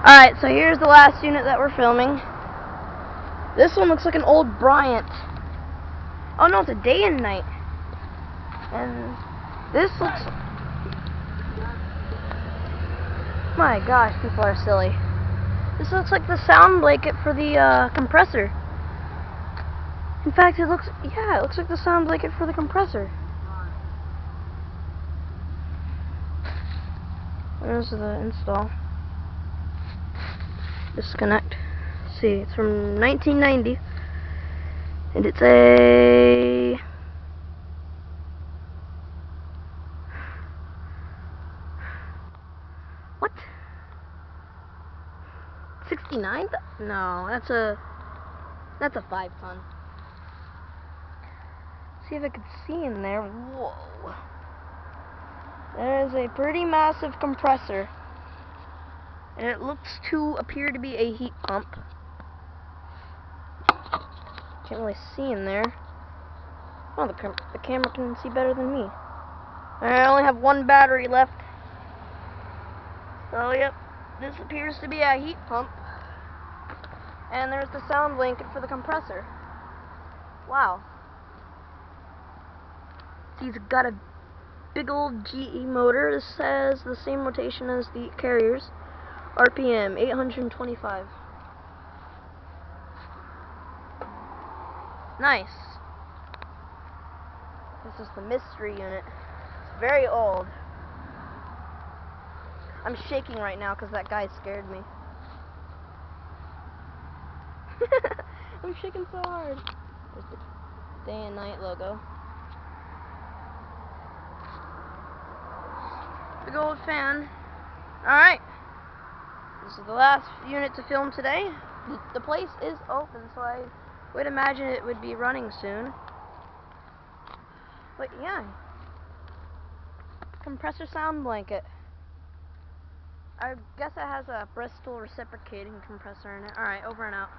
Alright, so here's the last unit that we're filming. This one looks like an old Bryant. Oh no, it's a day and night. And this looks... My gosh, people are silly. This looks like the sound blanket for the compressor. In fact, it looks like the sound blanket for the compressor. There's the install. Disconnect. Let's see, it's from 1990, and it's a what? 69? No, that's a 5-ton. See if I can see in there. Whoa. That is a pretty massive compressor. And it looks to appear to be a heat pump. Can't really see in there. Oh, the camera can see better than me. I only have one battery left. So, yep, this appears to be a heat pump. And there's the sound blanket for the compressor. Wow. He's got a big old GE motor. This has the same rotation as the carriers. RPM 825. Nice. This is the mystery unit. It's very old. I'm shaking right now because that guy scared me. I'm shaking so hard. There's the day and night logo. Big old fan. Alright. This is the last unit to film today. The place is open, so I would imagine it would be running soon. But yeah. Compressor sound blanket. I guess it has a Bristol reciprocating compressor in it. Alright, over and out.